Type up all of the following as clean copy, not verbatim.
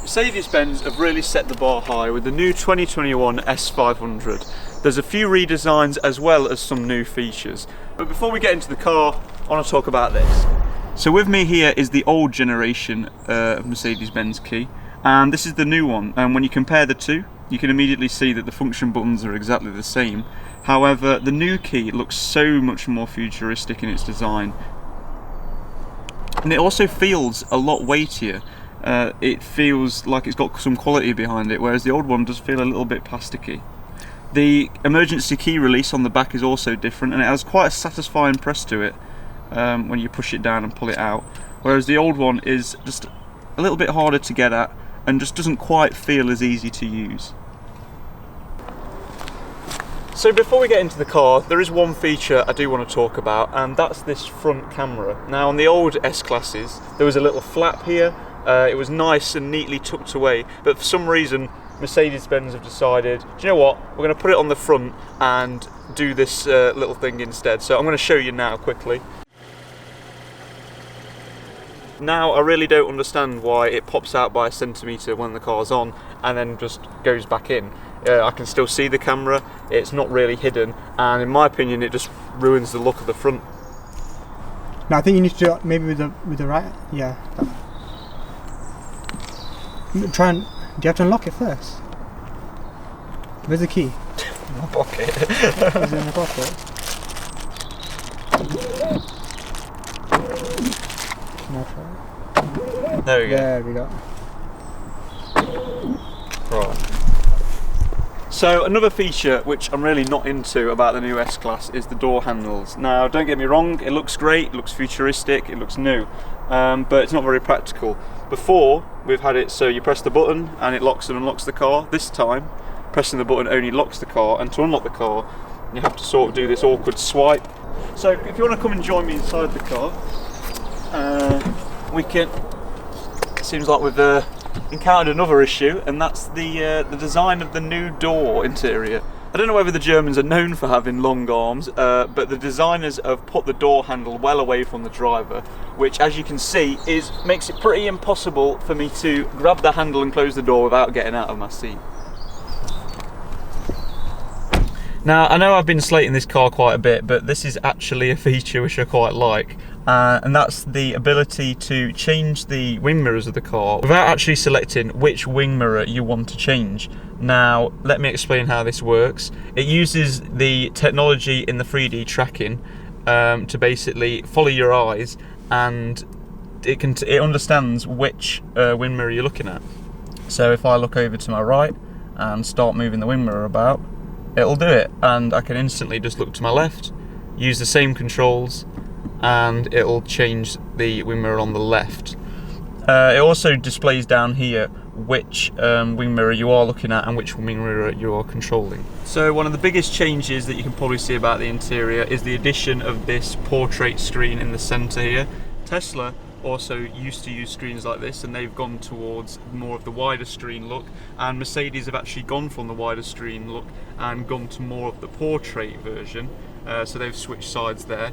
Mercedes-Benz have really set the bar high with the new 2021 S500. There's a few redesigns as well as some new features. But before we get into the car, I want to talk about this. So with me here is the old generation of Mercedes-Benz key, and this is the new one. And when you compare the two, you can immediately see that the function buttons are exactly the same. However, the new key looks so much more futuristic in its design. And it also feels a lot weightier. It feels like it's got some quality behind it, whereas the old one does feel a little bit plasticky. The emergency key release on the back is also different, and it has quite a satisfying press to it when you push it down and pull it out, whereas the old one is just a little bit harder to get at and just doesn't quite feel as easy to use. So before we get into the car, there is one feature I do want to talk about, and that's this front camera. Now on the old S-Classes there was a little flap here. It was nice and neatly tucked away, but for some reason Mercedes-Benz have decided, do you know what, we're going to put it on the front and do this little thing instead. So I'm going to show you now quickly. Now I really don't understand why it pops out by a centimetre when the car's on and then just goes back in. I can still see the camera, it's not really hidden, and in my opinion it just ruins the look of the front. No, I think you need to do it maybe with the right, yeah. Try and, do you have to unlock it first? Where's the key? In my pocket. Is it in the pocket? No, try it. There we go. There we go. Right. So another feature which I'm really not into about the new S-Class is the door handles. Now don't get me wrong, it looks great, it looks futuristic, it looks new, but it's not very practical. Before, we've had it so you press the button and it locks and unlocks the car. This time, pressing the button only locks the car, and to unlock the car, you have to sort of do this awkward swipe. So if you want to come and join me inside the car, we can. It seems like we've encountered another issue, and that's the design of the new door interior. I don't know whether the Germans are known for having long arms, but the designers have put the door handle well away from the driver, which, as you can see, makes it pretty impossible for me to grab the handle and close the door without getting out of my seat. Now, I know I've been slating this car quite a bit, but this is actually a feature which I quite like, and that's the ability to change the wing mirrors of the car without actually selecting which wing mirror you want to change. Now, let me explain how this works. It uses the technology in the 3D tracking to basically follow your eyes, and it understands which wing mirror you're looking at. So if I look over to my right and start moving the wing mirror about, it'll do it, and I can instantly just look to my left, use the same controls, and it'll change the wing mirror on the left. It also displays down here which wing mirror you are looking at and which wing mirror you are controlling. So one of the biggest changes that you can probably see about the interior is the addition of this portrait screen in the centre here. Tesla also used to use screens like this, and they've gone towards more of the wider screen look, and Mercedes have actually gone from the wider screen look and gone to more of the portrait version, so they've switched sides there.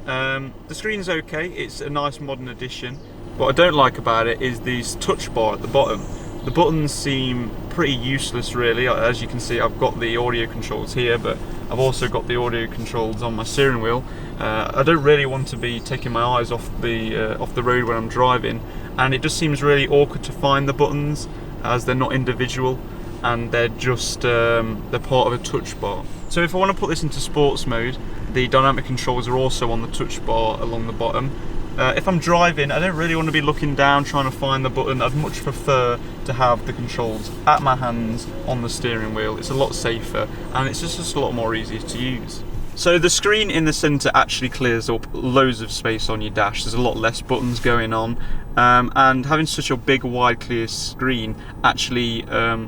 The screen's okay, it's a nice modern addition. What I don't like about it is this touch bar at the bottom. The buttons seem pretty useless really. As you can see, I've got the audio controls here, but I've also got the audio controls on my steering wheel. I don't really want to be taking my eyes off the road when I'm driving, and it just seems really awkward to find the buttons as they're not individual and they're just they're part of a touch bar. So if I want to put this into sports mode, the dynamic controls are also on the touch bar along the bottom. If I'm driving, I don't really want to be looking down trying to find the button. I'd much prefer to have the controls at my hands on the steering wheel. It's a lot safer, and it's just a lot more easier to use. So the screen in the centre actually clears up loads of space on your dash. There's a lot less buttons going on, and having such a big wide clear screen actually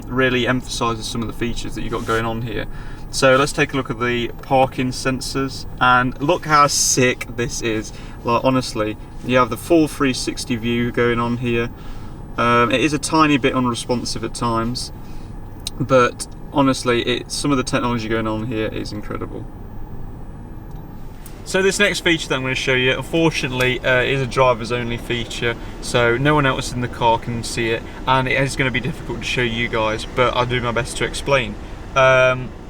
really emphasises some of the features that you've got going on here. So let's take a look at the parking sensors, and look how sick this is. Like, honestly, you have the full 360 view going on here. It is a tiny bit unresponsive at times, but honestly, some of the technology going on here is incredible. So this next feature that I'm going to show you, unfortunately, is a driver's only feature, so no one else in the car can see it, and it is going to be difficult to show you guys, but I'll do my best to explain.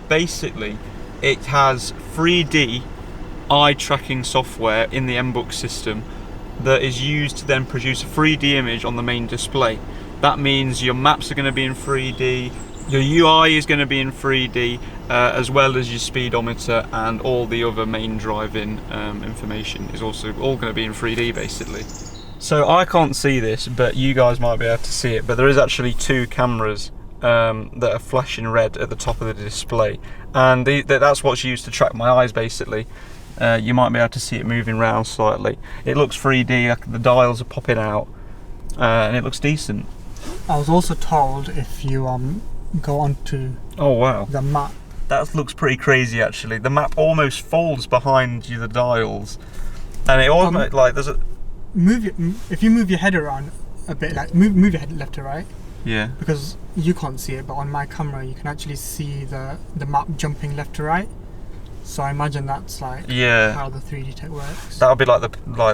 Basically, it has 3D eye tracking software in the MBUX system that is used to then produce a 3D image on the main display. That means your maps are going to be in 3D, your UI is going to be in 3D, as well as your speedometer and all the other main driving information is also all going to be in 3D basically. So I can't see this, but you guys might be able to see it, but there is actually two cameras that are flashing red at the top of the display, and that's what's used to track my eyes basically. You might be able to see it moving around slightly. It looks 3D, the dials are popping out, and it looks decent. I was also told if you go onto the map. That looks pretty crazy actually. The map almost folds behind you, the dials, and it almost like there's a if you move your head around a bit, like move your head left to right. Yeah. Because you can't see it, but on my camera you can actually see the map jumping left to right. So I imagine that's like how the 3D tech works. That'll be like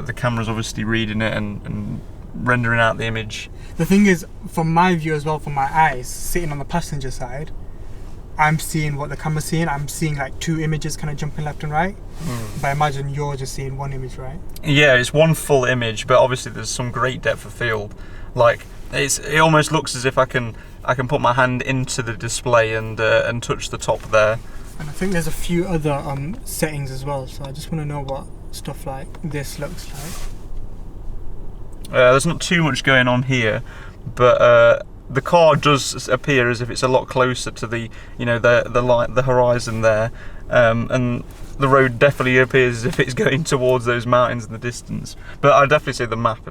the camera's obviously reading it and rendering out the image. The thing is, from my view as well, from my eyes, sitting on the passenger side, I'm seeing what the camera's seeing. I'm seeing like two images kind of jumping left and right. But I imagine you're just seeing one image, right? Yeah, it's one full image, but obviously there's some great depth of field. Like it almost looks as if I can put my hand into the display and touch the top there. And I think there's a few other settings as well. So I just want to know what stuff like this looks like. There's not too much going on here, but the car does appear as if it's a lot closer to the the horizon there, and the road definitely appears as if it's going towards those mountains in the distance. But I'd definitely say the map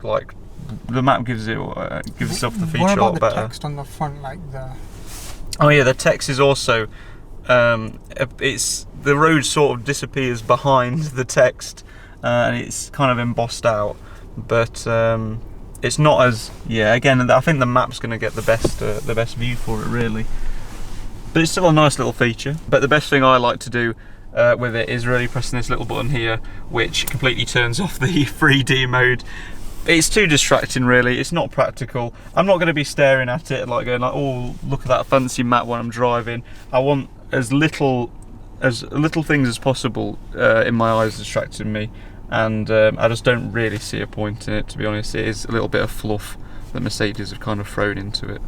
gives itself the feature a lot better. What about the text on the front, like the? Oh yeah, the text is also it's the road sort of disappears behind the text, and it's kind of embossed out. But it's not as again, I think the map's going to get the best view for it really, but it's still a nice little feature. But the best thing I like to do with it is really pressing this little button here, which completely turns off the 3D mode. It's too distracting really, it's not practical. I'm not going to be staring at it like going like, oh look at that fancy map when I'm driving. I want as little things as possible in my eyes distracting me. And I just don't really see a point in it, to be honest. It is a little bit of fluff that Mercedes have kind of thrown into it.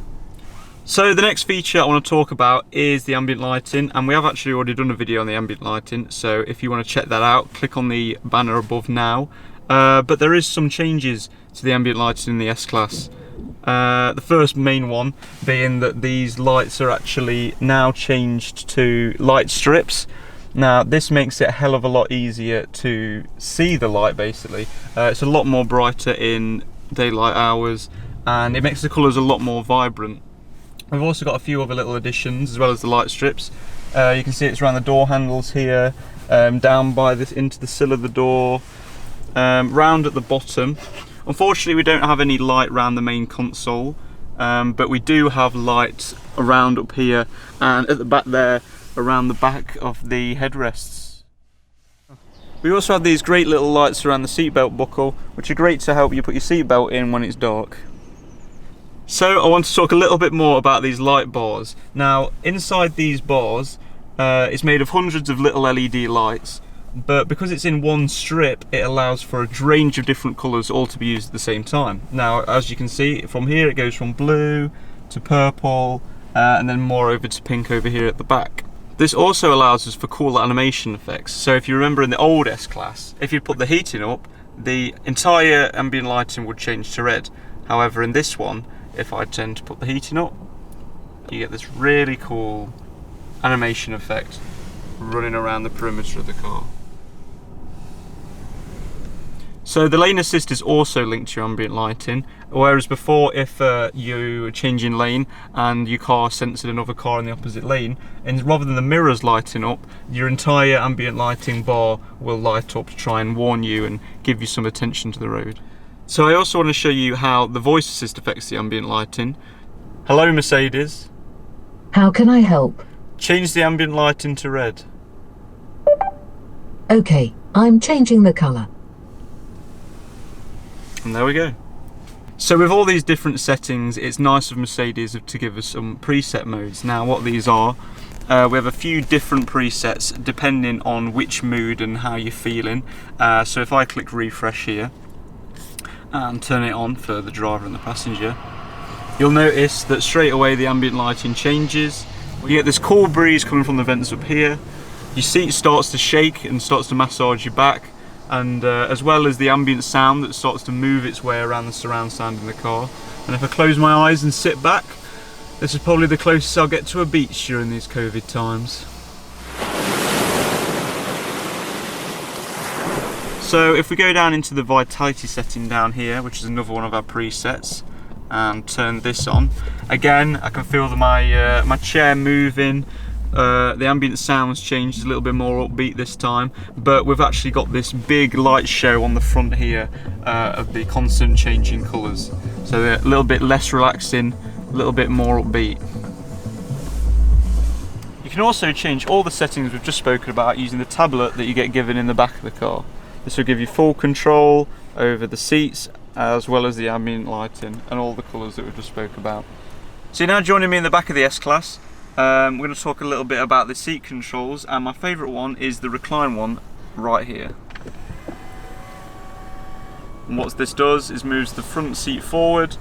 So the next feature I want to talk about is the ambient lighting, and we have actually already done a video on the ambient lighting, so if you want to check that out, click on the banner above now. But there is some changes to the ambient lighting in the S-Class. The first main one being that these lights are actually now changed to light strips. Now this makes it a hell of a lot easier to see the light basically. It's a lot more brighter in daylight hours, and it makes the colours a lot more vibrant. We've also got a few other little additions as well as the light strips. You can see it's around the door handles here, down by this into the sill of the door, round at the bottom. Unfortunately we don't have any light around the main console, but we do have light around up here and at the back there, around the back of the headrests. We also have these great little lights around the seatbelt buckle, which are great to help you put your seatbelt in when it's dark. So I want to talk a little bit more about these light bars. Now inside these bars it's made of hundreds of little LED lights, but because it's in one strip it allows for a range of different colours all to be used at the same time. Now as you can see from here it goes from blue to purple and then more over to pink over here at the back. This also allows us for cool animation effects. So if you remember in the old S-Class, if you put the heating up, the entire ambient lighting would change to red. However, in this one, if I tend to put the heating up, you get this really cool animation effect running around the perimeter of the car. So the lane assist is also linked to your ambient lighting, whereas before if you were changing lane and your car censored another car in the opposite lane, and rather than the mirrors lighting up, your entire ambient lighting bar will light up to try and warn you and give you some attention to the road. So I also want to show you how the voice assist affects the ambient lighting. Hello Mercedes. How can I help? Change the ambient lighting to red. Okay, I'm changing the color. And there we go. So with all these different settings, it's nice of Mercedes to give us some preset modes. Now what these are, we have a few different presets depending on which mood and how you're feeling. So if I click refresh here and turn it on for the driver and the passenger, you'll notice that straight away the ambient lighting changes. You get this cool breeze coming from the vents up here. Your seat starts to shake and starts to massage your back, and as well as the ambient sound that starts to move its way around the surround sound in the car. And if I close my eyes and sit back, this is probably the closest I'll get to a beach during these COVID times. So if we go down into the vitality setting down here, which is another one of our presets, and turn this on, again I can feel my chair moving. The ambient sounds changed, a little bit more upbeat this time, but we've actually got this big light show on the front here of the constant changing colours. So they're a little bit less relaxing, a little bit more upbeat. You can also change all the settings we've just spoken about using the tablet that you get given in the back of the car. This will give you full control over the seats as well as the ambient lighting and all the colours that we've just spoke about. So you're now joining me in the back of the S-Class. We're going to talk a little bit about the seat controls, and my favourite one is the recline one right here. And what this does is moves the front seat forward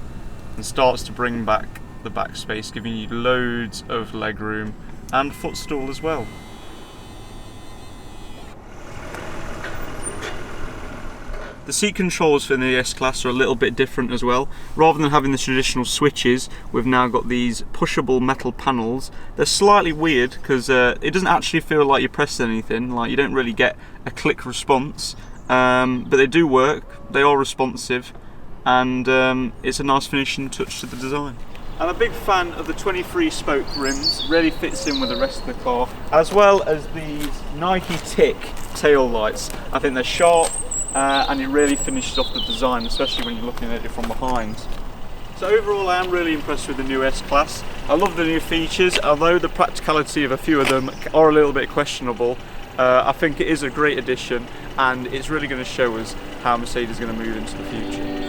and starts to bring back the back space, giving you loads of leg room and footstool as well. The seat controls for the S-Class are a little bit different as well. Rather than having the traditional switches, we've now got these pushable metal panels. They're slightly weird because it doesn't actually feel like you're pressing anything, like you don't really get a click response, but they do work, they are responsive, and it's a nice finishing touch to the design. I'm a big fan of the 23 spoke rims, really fits in with the rest of the car, as well as these Nike Tick tail lights. I think they're sharp, and it really finishes off the design, especially when you're looking at it from behind. So overall I am really impressed with the new S-Class. I love the new features, although the practicality of a few of them are a little bit questionable. I think it is a great addition, and it's really going to show us how Mercedes is going to move into the future.